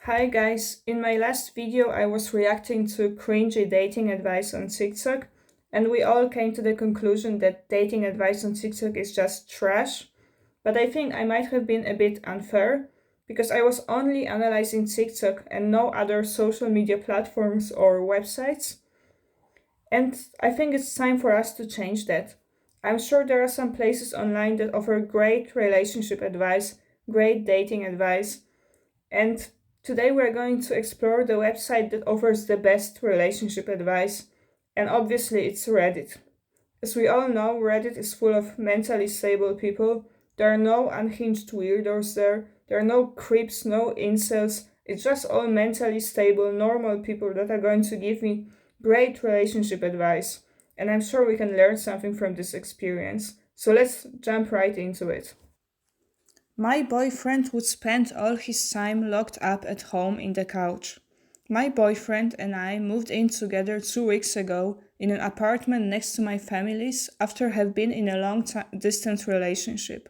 Hi guys, in my last video I was reacting to cringy dating advice on TikTok, and we all came to the conclusion that dating advice on TikTok is just trash. But I think I might have been a bit unfair because I was only analyzing TikTok and no other social media platforms or websites. And I think it's time for us to change that. I'm sure there are some places online that offer great relationship advice, great dating advice, and today we're going to explore the website that offers the best relationship advice, and obviously it's Reddit. As we all know, Reddit is full of mentally stable people. There are no unhinged weirdos there. There are no creeps, no incels. It's just all mentally stable, normal people that are going to give me great relationship advice. And I'm sure we can learn something from this experience. So let's jump right into it. My boyfriend would spend all his time locked up at home in the couch. My boyfriend and I moved in together 2 weeks ago in an apartment next to my family's after have been in a distance relationship.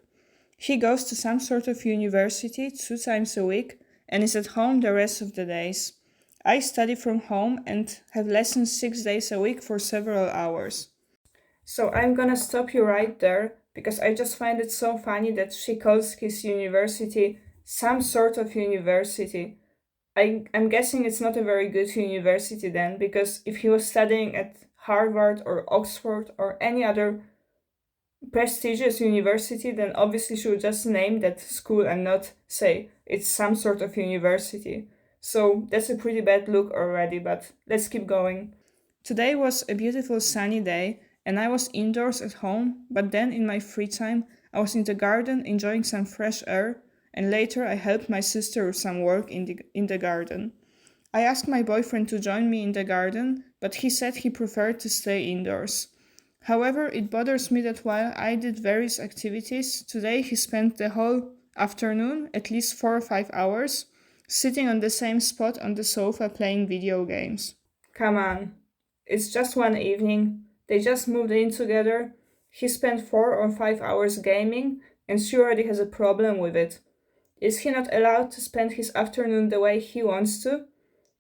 He goes to some sort of university 2 times a week and is at home the rest of the days. I study from home and have lessons 6 days a week for several hours. So I'm gonna stop you right there because I just find it so funny that she calls his university some sort of university. I'm guessing it's not a very good university then, because if he was studying at Harvard or Oxford or any other prestigious university, then obviously she would just name that school and not say it's some sort of university. So that's a pretty bad look already, but let's keep going. Today was a beautiful sunny day, and I was indoors at home, but then in my free time, I was in the garden enjoying some fresh air, and later I helped my sister with some work in the garden. I asked my boyfriend to join me in the garden, but he said he preferred to stay indoors. However, it bothers me that while I did various activities, today he spent the whole afternoon, at least 4 or 5 hours, sitting on the same spot on the sofa playing video games. Come on, it's just one evening. They just moved in together. He spent 4 or 5 hours gaming, and she already has a problem with it. Is he not allowed to spend his afternoon the way he wants to?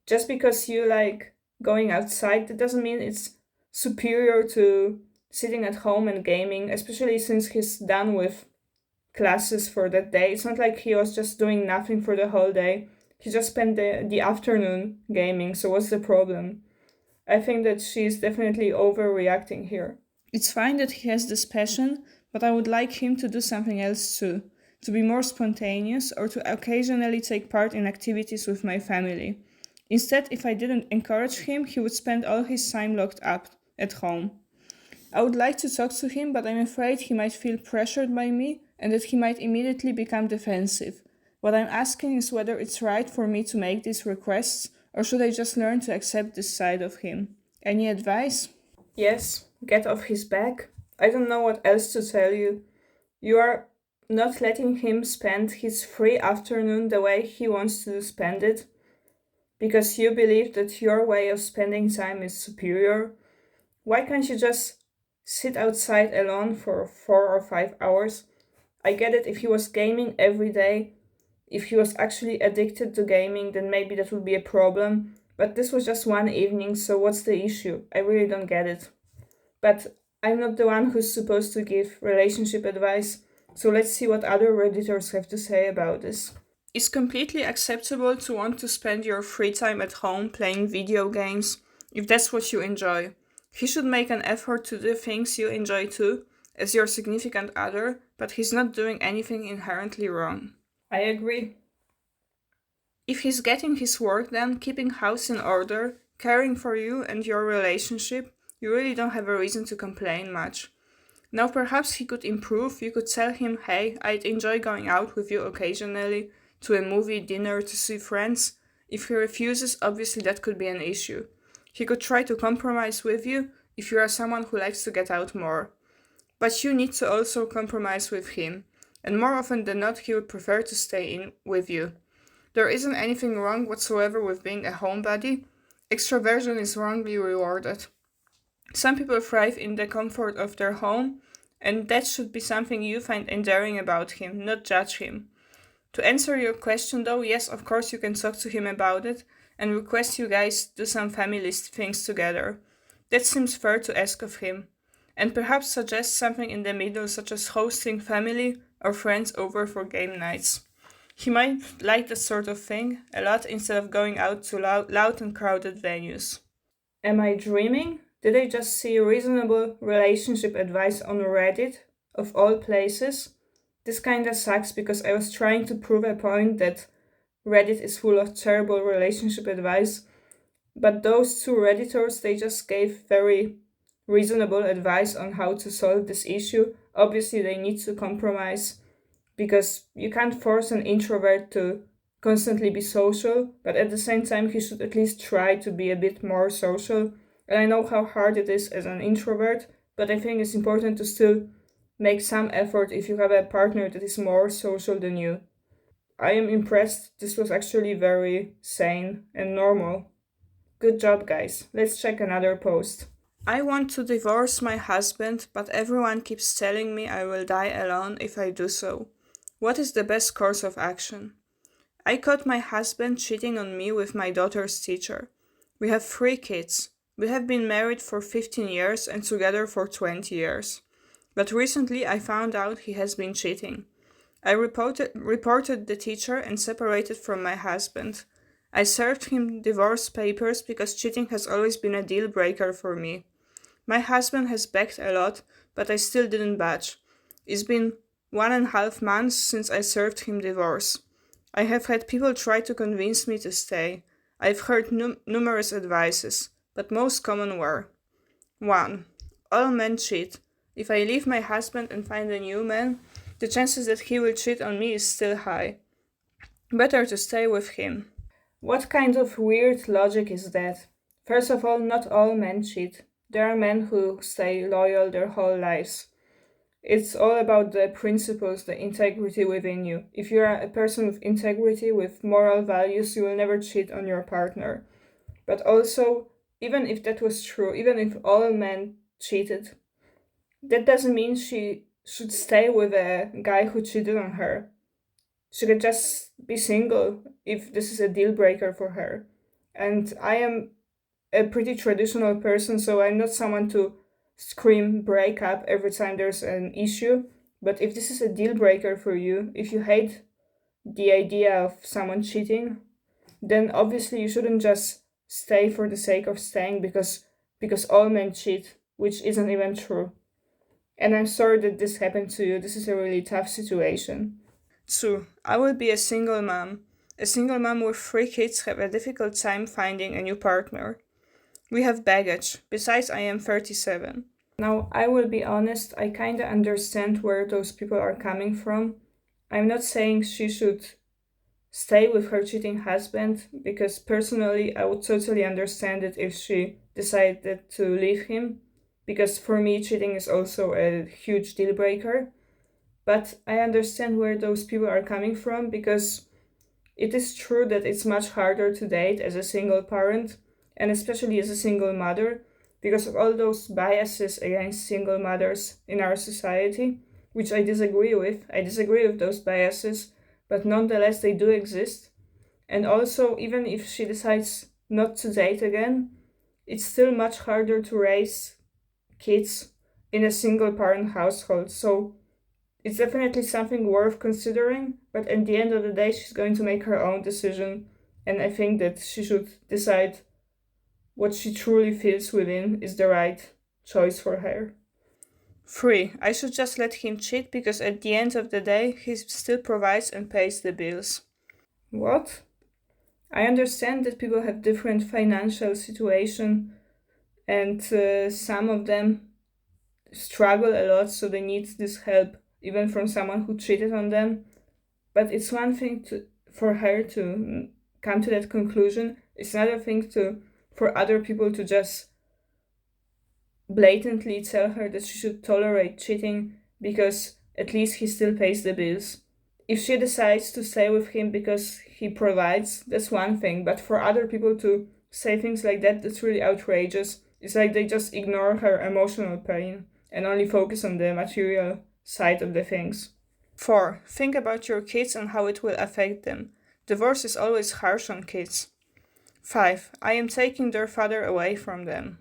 Just because you like going outside, that doesn't mean it's superior to sitting at home and gaming, especially since he's done with classes for that day. It's not like he was just doing nothing for the whole day. He just spent the afternoon gaming, so what's the problem? I think that she's definitely overreacting here. It's fine that he has this passion, but I would like him to do something else too, to be more spontaneous or to occasionally take part in activities with my family. Instead, if I didn't encourage him, he would spend all his time locked up at home. I would like to talk to him, but I'm afraid he might feel pressured by me and that he might immediately become defensive. What I'm asking is whether it's right for me to make these requests, or should I just learn to accept this side of him? Any advice? Yes, get off his back. I don't know what else to tell you. You are not letting him spend his free afternoon the way he wants to spend it because you believe that your way of spending time is superior. Why can't you just sit outside alone for 4 or 5 hours? I get it if he was gaming every day. If he was actually addicted to gaming, then maybe that would be a problem. But this was just one evening, so what's the issue? I really don't get it. But I'm not the one who's supposed to give relationship advice, so let's see what other Redditors have to say about this. It's completely acceptable to want to spend your free time at home playing video games, if that's what you enjoy. He should make an effort to do things you enjoy too, as your significant other, but he's not doing anything inherently wrong. I agree. If he's getting his work done, keeping house in order, caring for you and your relationship, you really don't have a reason to complain much. Now perhaps he could improve. You could tell him, hey, I'd enjoy going out with you occasionally, to a movie, dinner, to see friends. If he refuses, obviously that could be an issue. He could try to compromise with you if you are someone who likes to get out more. But you need to also compromise with him, and more often than not he would prefer to stay in with you. There isn't anything wrong whatsoever with being a homebody. Extroversion is wrongly rewarded. Some people thrive in the comfort of their home, and that should be something you find endearing about him, not judge him. To answer your question though, yes, of course you can talk to him about it and request you guys do some family things together. That seems fair to ask of him. And perhaps suggest something in the middle, such as hosting family or friends over for game nights. He might like that sort of thing a lot instead of going out to loud and crowded venues. Am I dreaming? Did I just see reasonable relationship advice on Reddit, of all places? This kinda sucks because I was trying to prove a point that Reddit is full of terrible relationship advice, but those two Redditors, they just gave very reasonable advice on how to solve this issue. Obviously, they need to compromise because you can't force an introvert to constantly be social, but at the same time, he should at least try to be a bit more social. And I know how hard it is as an introvert, but I think it's important to still make some effort if you have a partner that is more social than you. I am impressed. This was actually very sane and normal. Good job, guys. Let's check another post. I want to divorce my husband, but everyone keeps telling me I will die alone if I do so. What is the best course of action? I caught my husband cheating on me with my daughter's teacher. We have 3 kids. We have been married for 15 years and together for 20 years. But recently I found out he has been cheating. I reported the teacher and separated from my husband. I served him divorce papers because cheating has always been a deal breaker for me. My husband has begged a lot, but I still didn't budge. It's been 1.5 months since I served him divorce. I have had people try to convince me to stay. I've heard numerous advices, but most common were 1. All men cheat. If I leave my husband and find a new man, the chances that he will cheat on me is still high. Better to stay with him. What kind of weird logic is that? First of all, not all men cheat. There are men who stay loyal their whole lives. It's all about the principles, the integrity within you. If you are a person with integrity, with moral values, you will never cheat on your partner. But also, even if that was true, even if all men cheated, that doesn't mean she should stay with a guy who cheated on her. She could just be single if this is a deal breaker for her. And I am a pretty traditional person, so I'm not someone to scream break up every time there's an issue. But if this is a deal breaker for you, if you hate the idea of someone cheating, then obviously you shouldn't just stay for the sake of staying because all men cheat, which isn't even true. And I'm sorry that this happened to you. This is a really tough situation. True, I will be a single mom. A single mom with 3 kids have a difficult time finding a new partner. We have baggage. Besides, I am 37. Now, I will be honest, I kinda understand where those people are coming from. I'm not saying she should stay with her cheating husband, because personally, I would totally understand it if she decided to leave him, because for me, cheating is also a huge deal breaker. But I understand where those people are coming from, because it is true that it's much harder to date as a single parent, and especially as a single mother, because of all those biases against single mothers in our society, which I disagree with. I disagree with those biases, but nonetheless they do exist. And also, even if she decides not to date again, it's still much harder to raise kids in a single parent household. So it's definitely something worth considering, but at the end of the day, she's going to make her own decision, and I think that she should decide what she truly feels within is the right choice for her. 3. I should just let him cheat because at the end of the day, he still provides and pays the bills. What? I understand that people have different financial situation, and some of them struggle a lot, so they need this help, even from someone who cheated on them. But it's one thing for her to come to that conclusion. It's another thing for other people to just blatantly tell her that she should tolerate cheating because at least he still pays the bills. If she decides to stay with him because he provides, that's one thing. But for other people to say things like that, that's really outrageous. It's like they just ignore her emotional pain and only focus on the material side of the things. 4. Think about your kids and how it will affect them. Divorce is always harsh on kids. 5. I am taking their father away from them.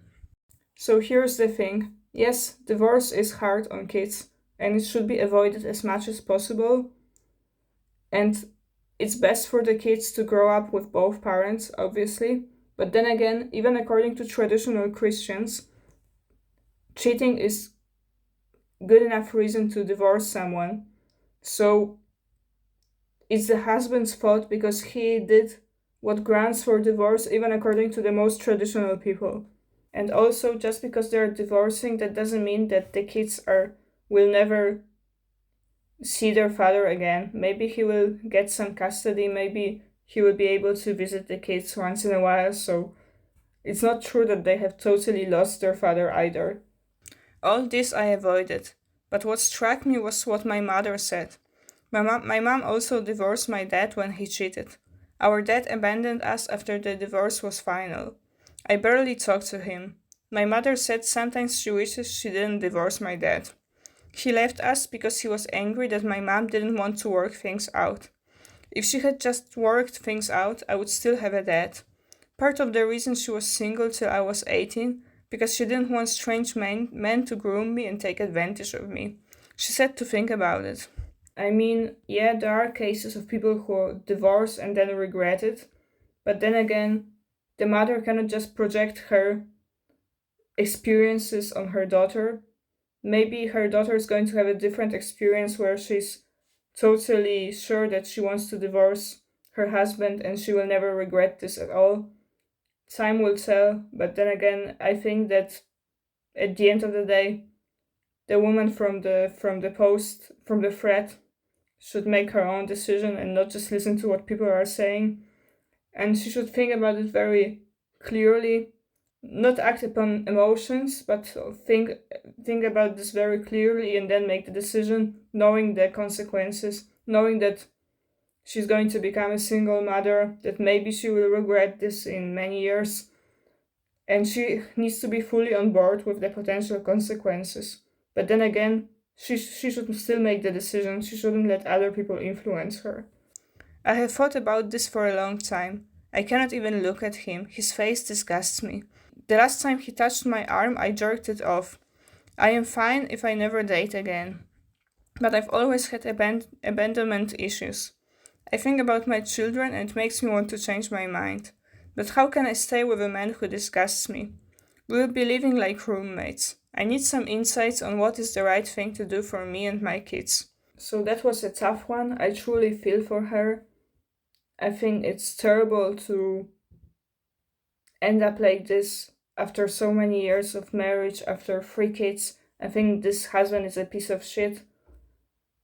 So here's the thing. Yes, divorce is hard on kids and it should be avoided as much as possible. And it's best for the kids to grow up with both parents, obviously. But then again, even according to traditional Christians, cheating is good enough reason to divorce someone. So it's the husband's fault because he did what grounds for divorce, even according to the most traditional people. And also, just because they're divorcing, that doesn't mean that the kids will never see their father again. Maybe he will get some custody, maybe he will be able to visit the kids once in a while, so it's not true that they have totally lost their father either. All this I avoided, but what struck me was what my mother said. My mom also divorced my dad when he cheated. Our dad abandoned us after the divorce was final. I barely talked to him. My mother said sometimes she wishes she didn't divorce my dad. He left us because he was angry that my mom didn't want to work things out. If she had just worked things out, I would still have a dad. Part of the reason she was single till I was 18, because she didn't want strange men to groom me and take advantage of me. She said to think about it. I mean, yeah, there are cases of people who divorce and then regret it, but then again, the mother cannot just project her experiences on her daughter. Maybe her daughter is going to have a different experience where she's totally sure that she wants to divorce her husband and she will never regret this at all. Time will tell, but then again, I think that at the end of the day, the woman from the thread should make her own decision and not just listen to what people are saying. And she should think about it very clearly, not act upon emotions, but think about this very clearly and then make the decision, knowing the consequences, knowing that she's going to become a single mother, that maybe she will regret this in many years, and she needs to be fully on board with the potential consequences. But then again, she should still make the decision. She shouldn't let other people influence her. I have thought about this for a long time. I cannot even look at him. His face disgusts me. The last time he touched my arm, I jerked it off. I am fine if I never date again. But I've always had abandonment issues. I think about my children and it makes me want to change my mind. But how can I stay with a man who disgusts me? We will be living like roommates. I need some insights on what is the right thing to do for me and my kids. So that was a tough one. I truly feel for her. I think it's terrible to end up like this after so many years of marriage, after 3 kids. I think this husband is a piece of shit.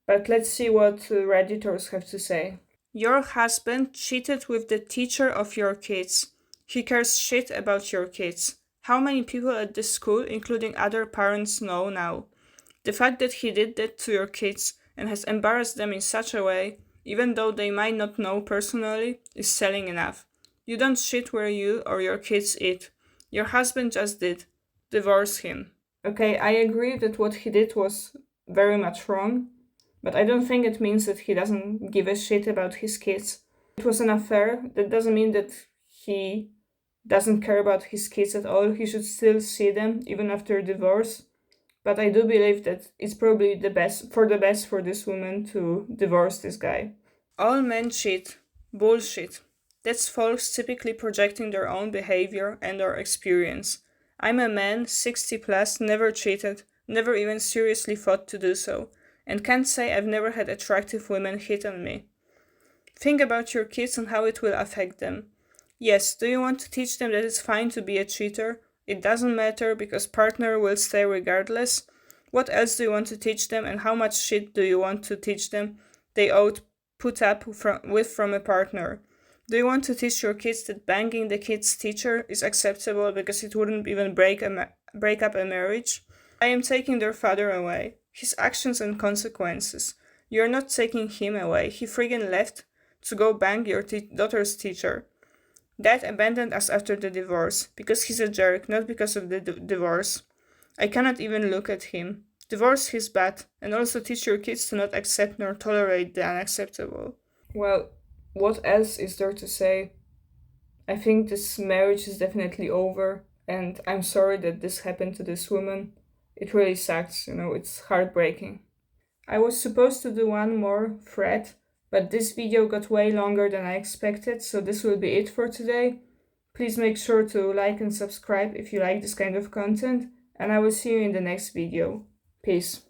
But let's see what Redditors have to say. Your husband cheated with the teacher of your kids. He cares shit about your kids. How many people at this school, including other parents, know now? The fact that he did that to your kids and has embarrassed them in such a way, even though they might not know personally, is telling enough. You don't shit where you or your kids eat. Your husband just did. Divorce him. Okay, I agree that what he did was very much wrong, but I don't think it means that he doesn't give a shit about his kids. It was an affair. That doesn't mean that he doesn't care about his kids at all. He should still see them, even after divorce. But I do believe that it's probably the best for this woman to divorce this guy. All men cheat. Bullshit. That's folks typically projecting their own behavior and or experience. I'm a man, 60 plus, never cheated, never even seriously thought to do so, and can't say I've never had attractive women hit on me. Think about your kids and how it will affect them. Yes, do you want to teach them that it's fine to be a cheater? It doesn't matter because partner will stay regardless? What else do you want to teach them and how much shit do you want to teach them they ought put up with from a partner? Do you want to teach your kids that banging the kid's teacher is acceptable because it wouldn't even break up a marriage? I am taking their father away. His actions and consequences. You're not taking him away. He friggin' left to go bang your daughter's teacher. Dad abandoned us after the divorce, because he's a jerk, not because of the divorce. I cannot even look at him. Divorce is bad, and also teach your kids to not accept nor tolerate the unacceptable. Well, what else is there to say? I think this marriage is definitely over, and I'm sorry that this happened to this woman. It really sucks, it's heartbreaking. I was supposed to do one more thread, but this video got way longer than I expected, so this will be it for today. Please make sure to like and subscribe if you like this kind of content, and I will see you in the next video. Peace.